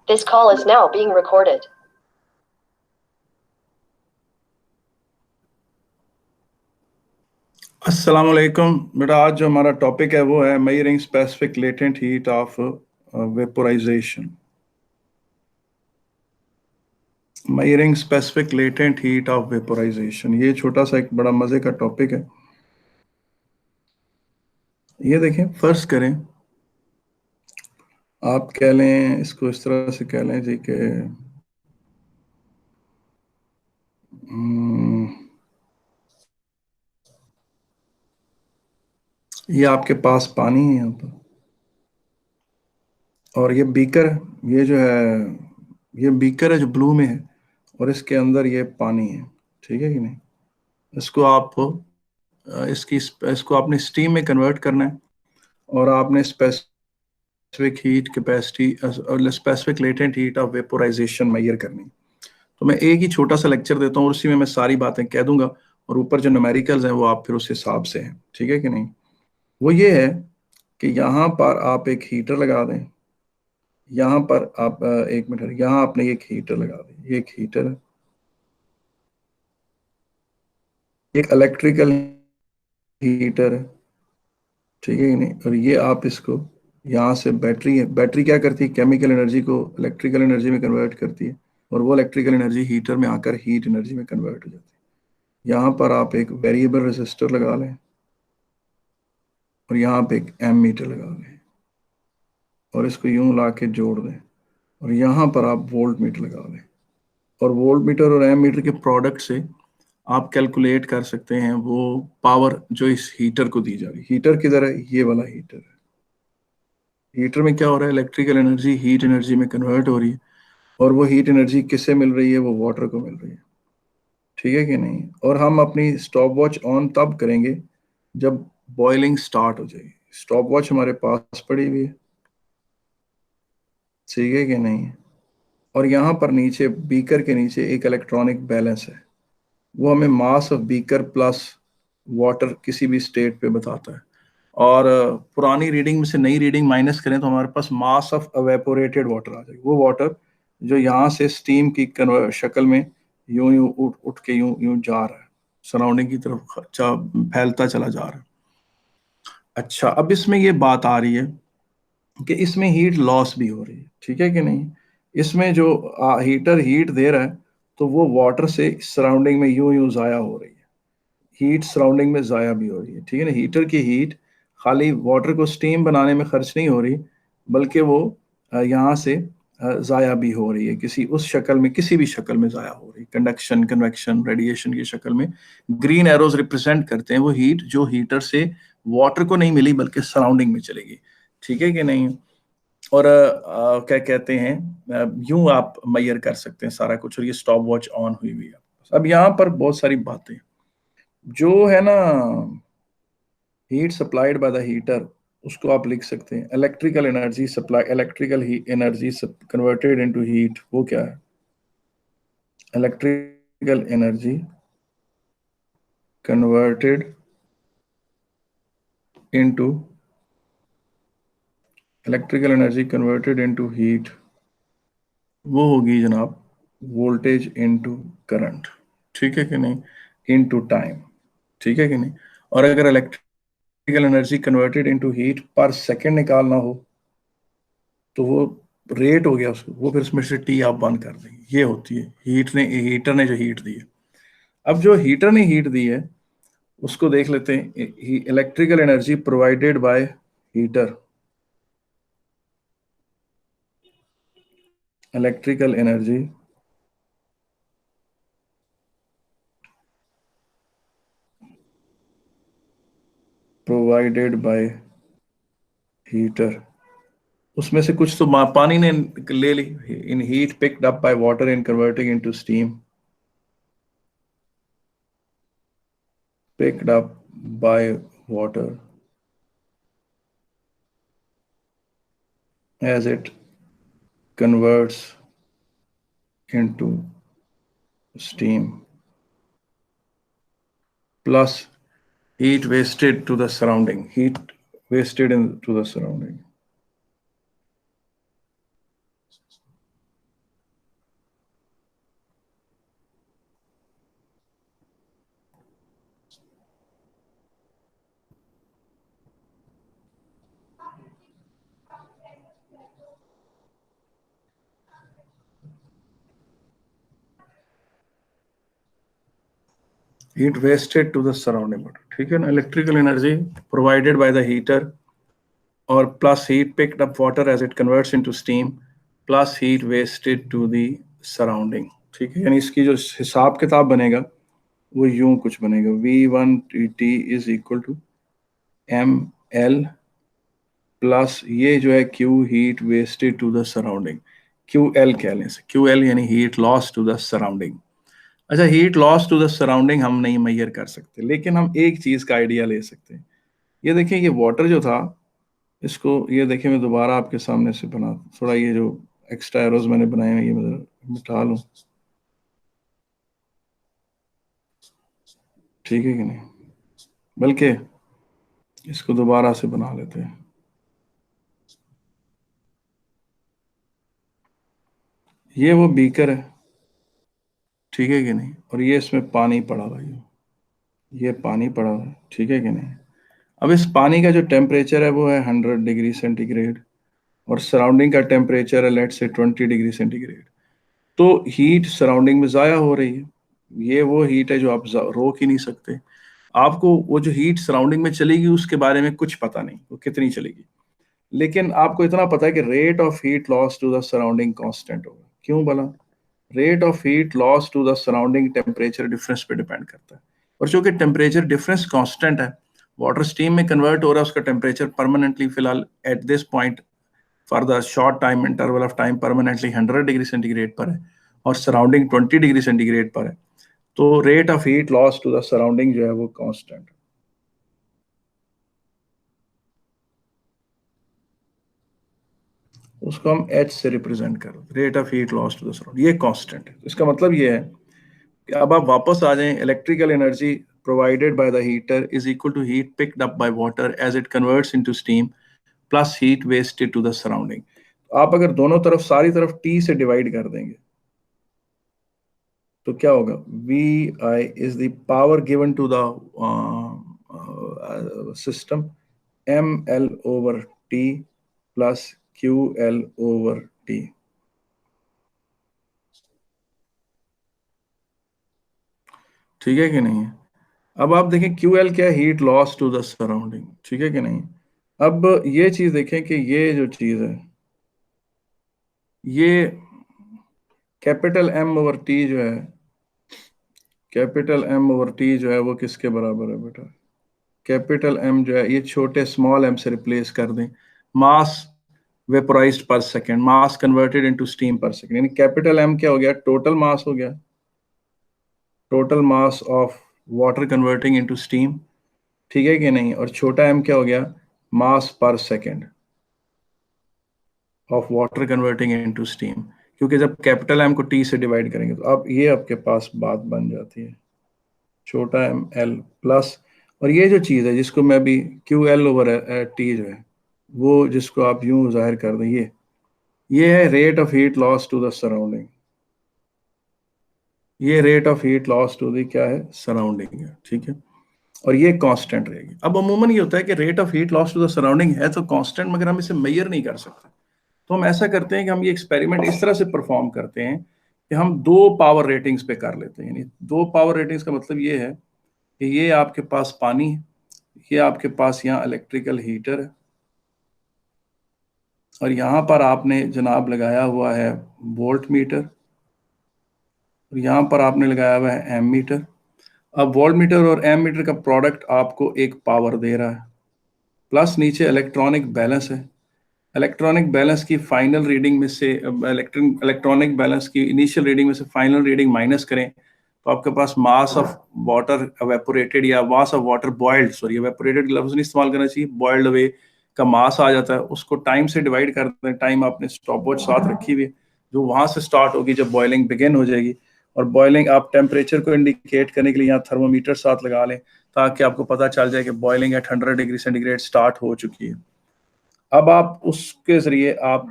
This call is now being recorded. अस्सलाम वालेकुम बेटा। आज जो हमारा टॉपिक है वो है measuring specific latent heat of vaporisation. Measuring specific latent heat of vaporisation, ये छोटा सा एक बड़ा मजे का टॉपिक है। ये देखें, फर्ज करें आप कह लें, इसको इस तरह से कह लें जी कि ये आपके पास पानी है यहाँ पर, और ये बीकर, ये जो है ये बीकर है जो ब्लू में है, और इसके अंदर ये पानी है। ठीक है कि नहीं? इसको आप इसको आपने स्टीम में कन्वर्ट करना है, और आपने स्पेसिफिक हीट कैपेसिटी और specific latent heat of vaporisation measure करनी है। तो मैं एक ही छोटा सा लेक्चर देता हूँ और उसी में मैं सारी बातें कह दूंगा, और ऊपर जो न्यूमेरिकल्स हैं वो आप फिर उस हिसाब से हैं। ठीक है कि नहीं? वो ये है कि यहाँ पर आप एक हीटर लगा दें, यहाँ पर आप एक मिनट, यहाँ आपने एक हीटर लगा दें, ये एक हीटर है, एक इलेक्ट्रिकल हीटर है। ठीक है कि नहीं? और ये आप इसको, यहाँ से बैटरी है, बैटरी क्या करती है, केमिकल एनर्जी को इलेक्ट्रिकल एनर्जी में कन्वर्ट करती है, और वो इलेक्ट्रिकल एनर्जी हीटर में आकर हीट एनर्जी में कन्वर्ट हो जाती है। यहाँ पर आप एक वेरिएबल रेजिस्टर लगा लें, और यहाँ पे एक एम मीटर लगा लें, और इसको यूं ला के जोड़ दें, और यहाँ पर आप वोल्ट मीटर लगा लें, और वोल्ट मीटर और एम मीटर के प्रोडक्ट से आप कैलकुलेट कर सकते हैं वो पावर जो इस हीटर को दी जा रही है। हीटर किधर है? ये वाला हीटर है। हीटर में क्या हो रहा है? इलेक्ट्रिकल एनर्जी हीट एनर्जी में कन्वर्ट हो रही है, और वो हीट एनर्जी किससे मिल रही है? वो वाटर को मिल रही है। ठीक है कि नहीं? और हम अपनी स्टॉप वॉच ऑन तब करेंगे जब बॉइलिंग स्टार्ट हो जाएगी। स्टॉप वॉच हमारे पास पड़ी हुई है, ठीक है कि नहीं? और यहाँ पर नीचे बीकर के नीचे एक इलेक्ट्रॉनिक बैलेंस है, वो हमें mass of beaker plus water किसी भी स्टेट पे बताता है। और पुरानी रीडिंग में से नई रीडिंग माइनस करें तो हमारे पास मास ऑफ अवेपोरेटेड वाटर आ जाएगी। वो वाटर जो यहाँ से स्टीम की शक्ल में यूं यूं उठ उठ के यूं यूं जा रहा है, सराउंडिंग की तरफ फैलता चला जा रहा है। अच्छा, अब इसमें ये बात आ रही है कि इसमें हीट लॉस भी हो रही है। ठीक है कि नहीं? इसमें जो हीटर हीट दे रहा है, तो वो वाटर से सराउंडिंग में यूं यूं जाया हो रही है, हीट सराउंडिंग में ज़ाया भी हो रही है। ठीक है ना? हीटर की हीट खाली वाटर को स्टीम बनाने में खर्च नहीं हो रही, बल्कि वो यहाँ से ज़ाया भी हो रही है, किसी उस शक्ल में, किसी भी शक्ल में ज़ाया हो रही है। कंडक्शन, कन्वेक्शन, रेडिएशन की शक्ल में ग्रीन एरोज रिप्रेजेंट करते हैं वो हीट जो हीटर से वाटर को नहीं मिली बल्कि सराउंडिंग में चलेगी। ठीक है कि नहीं? और क्या कहते हैं, यूं आप मैयर कर सकते हैं सारा कुछ, और ये स्टॉप वॉच ऑन हुई हुई है। अब यहाँ पर बहुत सारी बातें जो है ना, heat supplied by the heater, उसको आप लिख सकते हैं electrical energy supply, electrical energy converted into heat. वो क्या है? Electrical energy converted into, electrical energy converted into heat, वो होगी जनाब वोल्टेज इनटू करंट। ठीक है कि नहीं? Into time. ठीक है कि नहीं? और अगर electrical energy converted into heat पर सेकंड निकालना हो तो वो रेट हो गया उसको, वो फिर उसमें से टी आप बंद कर देंगे। ये होती है हीटर ने जो हीट दी है। अब जो हीटर ने हीट दी है उसको देख लेते हैं। Electrical energy provided by heater, electrical energy provided by heater, उसमें से कुछ तो पानी ने ले ली। In heat picked up by water in converting into steam, picked up by water as it converts into steam, plus heat wasted to the surrounding, heat wasted into the surrounding. Heat wasted to the surrounding water, ठीक है ना, electrical energy provided by the heater और plus heat picked up water as it converts into steam plus heat wasted to the surrounding, ठीक है। यानी इसकी जो हिसाब किताब बनेगा वो यूं कुछ बनेगा, V1T is equal to ML प्लस ये जो है Q heat wasted to the surrounding, QL कह लें, QL यानी heat loss to the surrounding. अच्छा, heat loss to the surrounding हम नहीं मेजर कर सकते, लेकिन हम एक चीज का आइडिया ले सकते हैं। ये देखिए, ये वाटर जो था, इसको ये देखिए मैं दोबारा आपके सामने से बना, थोड़ा ये जो एक्स्ट्रा एरोज मैंने बनाए हैं ये मैं मिटा लूं, ठीक है कि नहीं, बल्कि इसको दोबारा से बना लेते हैं। ये वो बीकर है, ठीक है कि नहीं, और ये इसमें पानी पड़ा हुआ है, ये पानी पड़ा हुआ है, ठीक है कि नहीं। अब इस पानी का जो टेम्परेचर है वो है 100 डिग्री सेंटीग्रेड, और सराउंडिंग का टेम्परेचर है लेट से 20 डिग्री सेंटीग्रेड। तो हीट सराउंडिंग में ज़ाया हो रही है, ये वो हीट है जो आप रोक ही नहीं सकते। आपको वो जो हीट सराउंडिंग में चलेगी उसके बारे में कुछ पता नहीं वो कितनी चलेगी, लेकिन आपको इतना पता है कि rate of heat loss to the surrounding constant होगा। क्यों भला? Rate of heat loss to the surrounding temperature difference पे डिपेंड करता है, और चूंकि टेम्परेचर डिफरेंस कांस्टेंट है, वाटर स्टीम में कन्वर्ट हो रहा है, उसका टेम्परेचर परमानेंटली फिलहाल at this point for the short time interval of time permanently 100 degree centigrade पर है, और सराउंडिंग 20 डिग्री सेंटीग्रेड पर है। तो rate of heat loss to the surrounding जो है वो कांस्टेंट, उसको हम H से रिप्रेजेंट कर, rate of heat loss to the surrounding, ये कांस्टेंट है। इसका मतलब ये है कि अब आप वापस आ जाएं, electrical energy provided by the heater is equal to heat picked up by water as it converts into steam plus heat wasted to the surrounding. आप अगर दोनों तरफ, सारी तरफ T से डिवाइड कर देंगे तो क्या होगा, VI is the power given to the system, ML over T plus QL over T, ठीक है कि नहीं। अब आप देखें QL क्या है, heat loss to the surrounding, ठीक है कि नहीं। अब ये चीज देखें कि ये जो चीज है, ये कैपिटल M ओवर T जो है, कैपिटल M ओवर T जो है वो किसके बराबर है बेटा, कैपिटल M जो है ये छोटे स्मॉल m से रिप्लेस कर दें, मास वेपोराइज्ड पर सेकेंड, मास कन्वर्टेड इनटू स्टीम पर सेकेंड, यानी कैपिटल M क्या हो गया, टोटल मास हो गया, total mass of water converting into steam, ठीक है कि नहीं, और छोटा m क्या हो गया, मास पर second of water converting into steam, क्योंकि जब कैपिटल M को T से डिवाइड करेंगे तो अब ये आपके पास बात बन जाती है, छोटा m L प्लस, और ये जो चीज़ है जिसको मैं अभी QL ओवर T जो है वो जिसको आप यूं जाहिर कर दें, ये है rate of heat loss to the surrounding, ये rate of heat loss to the क्या है, सराउंडिंग है, ठीक है, और ये कांस्टेंट रहेगी। अब अमूमन ये होता है कि rate of heat loss to the surrounding है तो कांस्टेंट, मगर हम इसे मेजर नहीं कर सकते। तो हम ऐसा करते हैं कि हम ये एक्सपेरिमेंट इस तरह से परफॉर्म करते हैं कि हम दो पावर रेटिंग्स पे कर लेते हैं। यानी दो पावर रेटिंग्स का मतलब ये है कि ये आपके पास पानी है, ये आपके पास यहाँ इलेक्ट्रिकल हीटर है, और यहाँ पर आपने जनाब लगाया हुआ है वोल्ट मीटर, और यहाँ पर आपने लगाया हुआ है एम मीटर। अब वोल्ट मीटर और एम मीटर का प्रोडक्ट आपको एक पावर दे रहा है, प्लस नीचे इलेक्ट्रॉनिक बैलेंस है। इलेक्ट्रॉनिक बैलेंस की फाइनल रीडिंग में से इलेक्ट्रॉनिक बैलेंस की इनिशियल रीडिंग में से फाइनल रीडिंग माइनस करें तो आपके पास मास ऑफ वाटर एवेपोरेटेड या mass of water boiled, sorry evaporated लफ्ज नहीं इस्तेमाल करना चाहिए, बॉइल्ड अवे का मास आ जाता है। उसको टाइम से डिवाइड कर दें, टाइम आपने स्टॉप वॉच साथ रखी हुई है जो वहां से स्टार्ट होगी जब बॉइलिंग बिगिन हो जाएगी, और बॉइलिंग आप टेम्परेचर को इंडिकेट करने के लिए यहाँ थर्मोमीटर साथ लगा लें ताकि आपको पता चल जाए कि boiling at 100 degree centigrade start हो चुकी है। अब आप उसके जरिए आप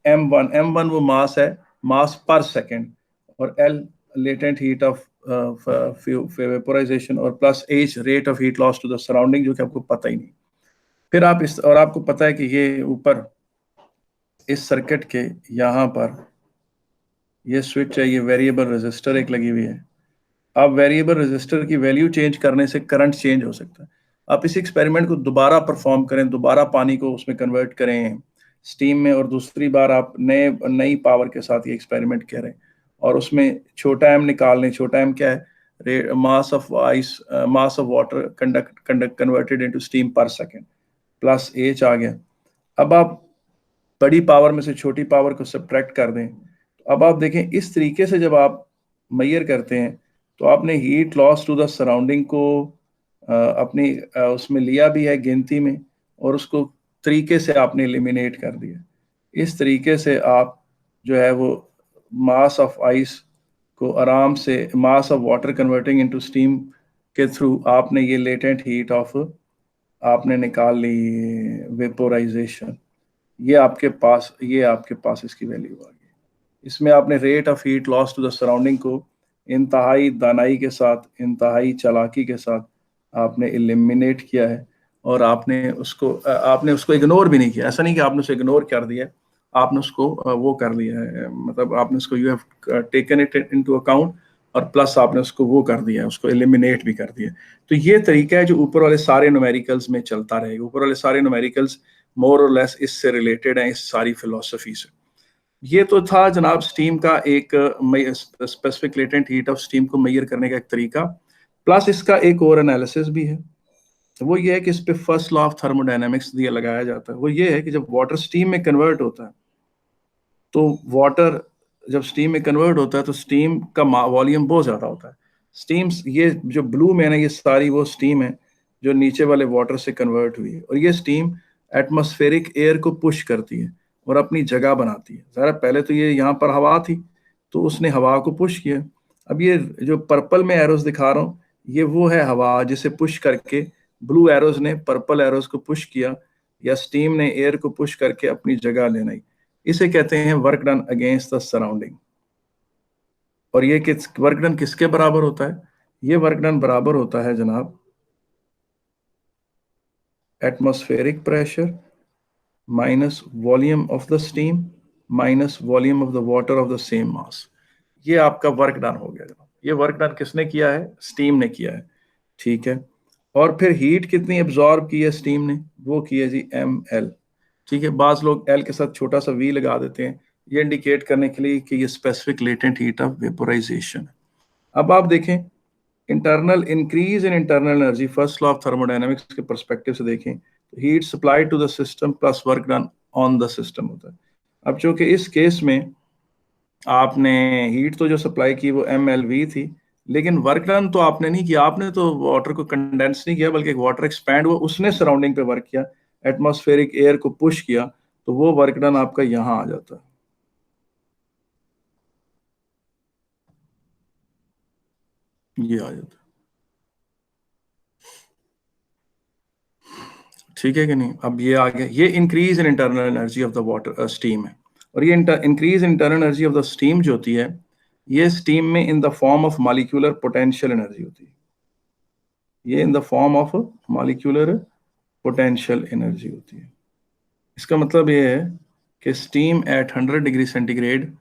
M1 वो मास है, मास पर सेकेंड, और L latent heat of vaporisation, और plus H rate of heat loss to the surrounding जो कि आपको पता ही नहीं। फिर आप इस, और आपको पता है कि ये ऊपर इस सर्किट के यहाँ पर ये स्विच है, ये वेरिएबल रेजिस्टर एक लगी हुई है, अब वेरिएबल रेजिस्टर की वैल्यू चेंज करने से करंट चेंज हो सकता है। आप इस एक्सपेरिमेंट को दोबारा परफॉर्म करें, दोबारा पानी को उसमें कन्वर्ट करें स्टीम में, और दूसरी बार आप नई पावर के साथ ये एक्सपेरिमेंट करें, और उसमें छोटा एम निकाल लें। छोटा एम क्या है? Mass of ice, mass of water conduct converted into steam पर सेकेंड, प्लस एच आ गया। अब आप बड़ी पावर में से छोटी पावर को सब्ट्रैक्ट कर दें। तो अब आप देखें, इस तरीके से जब आप मेजर करते हैं तो आपने heat loss to the surrounding को अपनी उसमें लिया भी है गिनती में, और उसको तरीके से आपने एलिमिनेट कर दिया। इस तरीके से आप जो है वो मास ऑफ आइस को आराम से, mass of water converting into steam के थ्रू आपने ये लेटेंट हीट ऑफ आपने निकाल ली, वेपोराइजेशन। ये आपके पास इसकी वैल्यू आ गई। इसमें आपने rate of heat loss to the surrounding को इंतहाई दानाई के साथ, इंतहाई चालाकी के साथ आपने एलिमिनेट किया है, और आपने उसको इग्नोर भी नहीं किया। ऐसा नहीं कि आपने उसे इग्नोर कर दिया, आपने उसको वो कर लिया है, मतलब आपने उसको you have taken it into account, और प्लस आपने उसको वो कर दिया, उसको एलिमिनेट भी कर दिया। तो ये तरीका है जो ऊपर वाले सारे न्यूमेरिकल्स में चलता रहेगा। ऊपर वाले सारे न्यूमेरिकल्स मोर और लेस इससे रिलेटेड हैं, इस सारी फिलोसफी से। ये तो था जनाब स्टीम का एक specific latent heat of steam को मेजर करने का एक तरीका। प्लस इसका एक और एनालिसिस भी है, वो ये है कि इस पे फर्स्ट लॉ ऑफ थर्मोडायनेमिक्स दिया लगाया जाता है। वो ये है कि जब वाटर स्टीम में कन्वर्ट होता है, तो वाटर जब स्टीम में कन्वर्ट होता है तो स्टीम का वॉल्यूम बहुत ज़्यादा होता है। स्टीम, ये जो ब्लू में है ना, ये सारी वो स्टीम है जो नीचे वाले वाटर से कन्वर्ट हुई है, और ये स्टीम एटमॉस्फेरिक एयर को पुश करती है और अपनी जगह बनाती है। ज़रा पहले तो ये यहाँ पर हवा थी, तो उसने हवा को पुश किया। अब ये जो पर्पल में एरोज दिखा रहा हूँ, ये वो है हवा जिसे पुश करके ब्लू एरोज ने पर्पल एरोज को पुश किया, या स्टीम ने एयर को पुश करके अपनी जगह लेना। इसे कहते हैं work done against the surrounding. और ये वर्क डन किसके बराबर होता है? ये वर्क डन बराबर होता है जनाब atmospheric pressure minus volume of the steam minus volume of the water of the same mass. ये आपका वर्क डन हो गया जनाब। ये वर्क डन किसने किया है? स्टीम ने किया है, ठीक है। और फिर हीट कितनी एब्जॉर्ब की है स्टीम ने? वो की है जी ml, ठीक है। बाज लोग एल के साथ छोटा सा वी लगा देते हैं, ये इंडिकेट करने के लिए कि ये specific latent heat of vaporisation. अब आप देखें internal increase in internal energy, first law of thermodynamics के पर्सपेक्टिव से देखें तो heat supply to the system plus work done on the system होता है। अब चूंकि इस केस में आपने हीट तो जो सप्लाई की वो mlv थी, लेकिन वर्क डन तो आपने नहीं किया। आपने तो वाटर को कंडेंस नहीं किया, बल्कि वाटर एक्सपैंड हुआ, उसने सराउंडिंग पे वर्क किया, एटमॉस्फेरिक एयर को पुश किया, तो वो वर्क डन आपका यहां आ जाता है, ये आ जाता है। ठीक है कि नहीं? अब ये आ गया, ये increase in internal energy of the water steam है। और ये increase in internal energy of the steam जो होती है, ये स्टीम में in the form of molecular potential energy होती है। ये in the form of molecular potential energy होती है। इसका मतलब ये है कि steam at 100 degree centigrade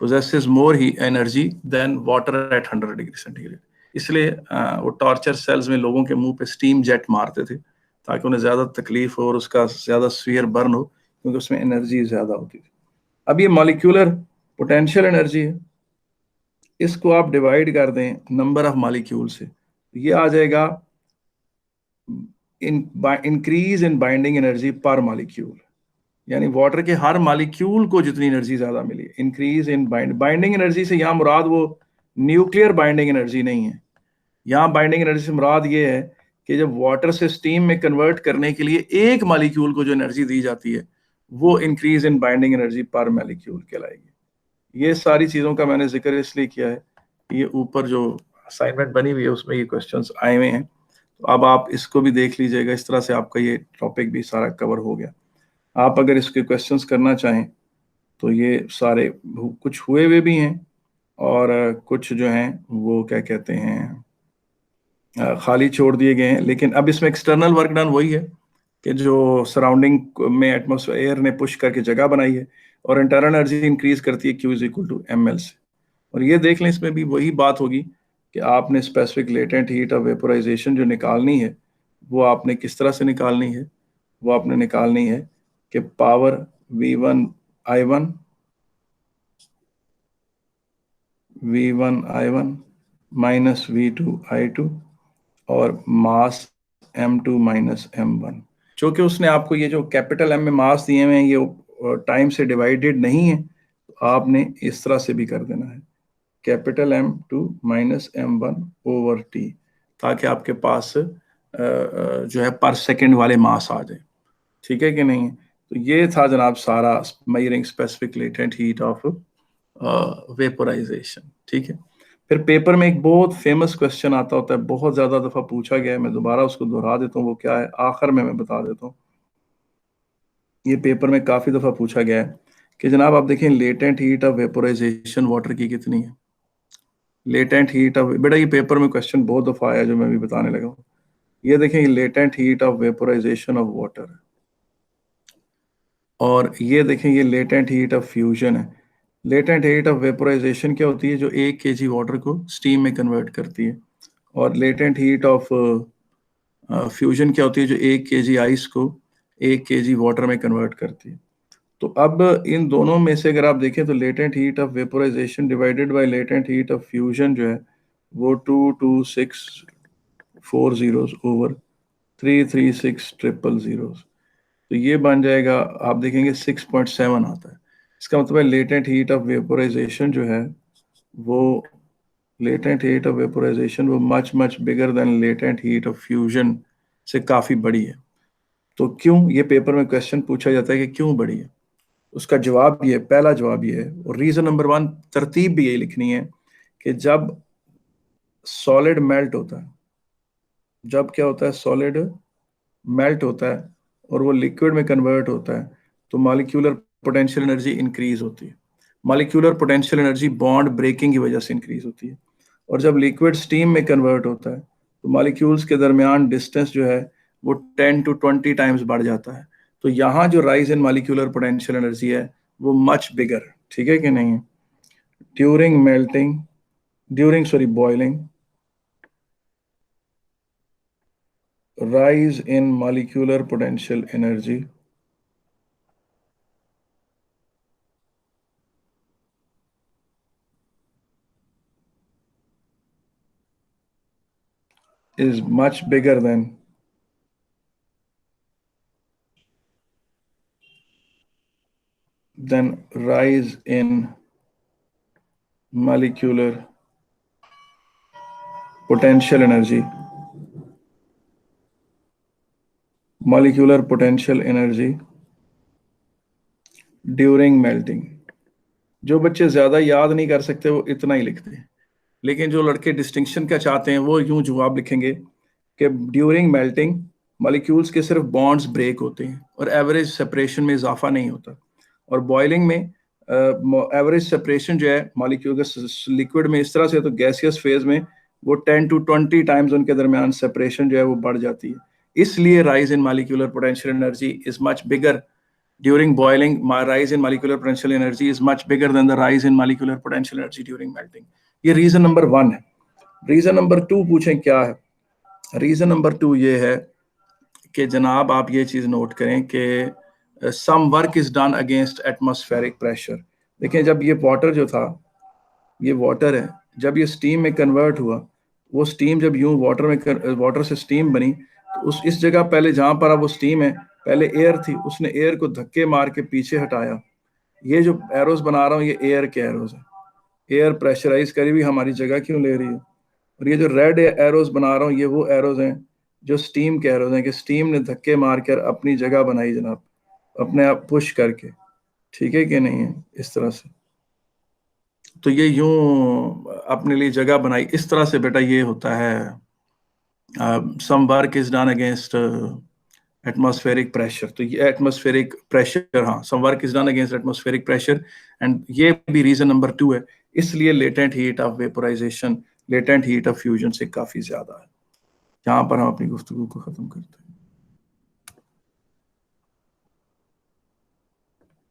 possesses more ही energy than water at 100 degree centigrade. इसलिए वो टॉर्चर सेल्स में लोगों के मुंह पे स्टीम जेट मारते थे, ताकि उन्हें ज़्यादा तकलीफ हो और उसका ज़्यादा स्फीयर बर्न हो, क्योंकि उसमें एनर्जी ज़्यादा होती थी। अब ये मॉलिक्यूलर पोटेंशियल एनर्जी है, इसको आप डिवाइड कर दें नंबर ऑफ मॉलिक्यूल से, तो ये आ जाएगा इंक्रीज इन बाइंडिंग एनर्जी पर मॉलिक्यूल। यानी वाटर के हर मॉलिक्यूल को जितनी एनर्जी ज्यादा मिली, इंक्रीज इन बाइंडिंग एनर्जी से यहाँ मुराद वो न्यूक्लियर बाइंडिंग एनर्जी नहीं है। यहाँ बाइंडिंग एनर्जी से मुराद ये है कि जब वाटर से स्टीम में कन्वर्ट करने के लिए एक मॉलिक्यूल को जो एनर्जी दी जाती है, वो इंक्रीज इन बाइंडिंग एनर्जी पर मॉलिक्यूल कहलाएगी। ये सारी चीजों का मैंने जिक्र इसलिए किया है, ये ऊपर जो असाइनमेंट बनी हुई है उसमें ये क्वेश्चंस आए हुए हैं, तो अब आप इसको भी देख लीजिएगा। इस तरह से आपका ये टॉपिक भी सारा कवर हो गया। आप अगर इसके क्वेश्चंस करना चाहें तो ये सारे कुछ हुए हुए भी हैं, और कुछ जो हैं वो क्या कहते हैं खाली छोड़ दिए गए हैं। लेकिन अब इसमें एक्सटर्नल वर्क डन वही है कि जो सराउंडिंग में एटमॉस्फेयर एयर ने पुश करके जगह बनाई है, और इंटरनल एनर्जी इंक्रीज करती है Q = ml से। और ये देख लें, इसमें भी वही बात होगी कि आपने specific latent heat of vaporisation जो निकालनी है वो आपने किस तरह से निकालनी है, वो आपने निकालनी है कि power V1 I1 minus V2 I2 और मास M2 माइनस M1। चूंकि उसने आपको ये जो कैपिटल M में मास दिए हुए हैं ये टाइम से डिवाइडेड नहीं है, तो आपने इस तरह से भी कर देना है, capital M2 minus M1 over T, ताकि आपके पास जो है पर सेकंड वाले मास आ जाए। ठीक है कि नहीं? तो ये था जनाब सारा measuring specific latent heat of vaporisation. ठीक है। फिर पेपर में एक बहुत फेमस क्वेश्चन आता होता है, बहुत ज्यादा दफा पूछा गया है, मैं दोबारा उसको दोहरा देता हूँ, वो क्या है आखिर में मैं बता देता हूँ। ये पेपर में काफी दफा पूछा गया है कि जनाब आप देखें latent heat of vaporisation water की कितनी है। लेटेंट हीट ऑफ, बेटा ये पेपर में क्वेश्चन बहुत दफा आया जो मैं भी बताने लगा हूँ। ये देखें latent heat of vaporisation of water, और ये देखें ये लेटेंट हीट ऑफ फ्यूजन है। लेटेंट हीट ऑफ वेपोराइजेशन क्या होती है? जो 1 kg वाटर को स्टीम में कन्वर्ट करती है। और लेटेंट हीट ऑफ फ्यूजन क्या होती है? जो 1 kg आइस को 1 kg वाटर में कन्वर्ट करती है। तो अब इन दोनों में से अगर आप देखें तो latent heat of vaporisation divided by latent heat of fusion जो है वो 22640 ओवर 33600, तो ये बन जाएगा, आप देखेंगे 6.7 आता है। इसका मतलब है लेटेंट हीट ऑफ वेपोराइजेशन जो है वो लेटेंट हीट ऑफ वेपोराइजेशन वो much much bigger than latent heat of fusion से काफ़ी बड़ी है। तो क्यों, ये पेपर में क्वेश्चन पूछा जाता है कि क्यों बड़ी है। उसका जवाब ये, पहला जवाब ये है, और रीज़न नंबर 1 तरतीब भी यही लिखनी है कि जब सॉलिड मेल्ट होता है, जब क्या होता है सॉलिड मेल्ट होता है और वो लिक्विड में कन्वर्ट होता है, तो मॉलिक्यूलर पोटेंशियल एनर्जी इंक्रीज होती है। Molecular potential energy bond breaking की वजह से इंक्रीज होती है। और जब लिक्विड स्टीम में कन्वर्ट होता है तो मॉलिक्यूल्स के दरमियान डिस्टेंस जो है वो 10 to 20 टाइम्स बढ़ जाता है। तो यहाँ जो rise in molecular potential energy है वो मच बिगर, ठीक है कि नहीं? During melting, during boiling, rise in molecular potential energy is much bigger than rise in molecular potential energy, molecular potential energy during melting। जो बच्चे ज्यादा याद नहीं कर सकते वो इतना ही लिखते हैं, लेकिन जो लड़के डिस्टिंक्शन का चाहते हैं वो यूं जवाब लिखेंगे कि ड्यूरिंग मेल्टिंग मॉलिक्यूल्स के सिर्फ बॉन्ड्स ब्रेक होते हैं और एवरेज सेपरेशन में इजाफा नहीं होता। और बॉइलिंग में एवरेज सेपरेशन जो है मॉलिक्यूल के लिक्विड में इस तरह से, तो गैसियस फेज में वो 10 to 20 टाइम्स उनके दरमियान सेपरेशन जो है वो बढ़ जाती है। इसलिए rise in molecular potential energy is much bigger during boiling. My rise in molecular potential energy is much bigger than the rise in molecular potential energy during melting। ये रीजन नंबर 1 है। Reason number 2 पूछें क्या है? Reason number 2 ये है कि जनाब आप ये चीज नोट करें कि some work is done against atmospheric pressure. देखिए जब ये वाटर जो था, ये वाटर है, जब ये स्टीम में कन्वर्ट हुआ, वो स्टीम जब यूं वाटर से स्टीम बनी, तो उस इस जगह पहले जहां पर अब वो स्टीम है पहले एयर थी, उसने एयर को धक्के मार के पीछे हटाया। ये जो एरोज बना रहा हूँ ये एयर के एरोज है। एयर प्रेशराइज करी हुई हमारी जगह क्यों ले रही है। और ये जो रेड एरोज बना रहा हूँ ये वो एरोज हैं जो स्टीम के एरोज हैं, कि स्टीम ने धक्के मारकर अपनी जगह बनाई जनाब, अपने आप पुश करके। ठीक है कि नहीं है? इस तरह से तो ये यूं अपने लिए जगह बनाई, इस तरह से बेटा ये होता है। Some work is done against atmospheric pressure, तो ये एटमॉस्फेरिक प्रेशर, हाँ some work is done against atmospheric pressure, and ये भी रीजन नंबर 2 है। इसलिए latent heat of vaporisation latent heat of fusion से काफी ज्यादा है। यहाँ पर हम अपनी गुफ्तगू को खत्म करते हैं।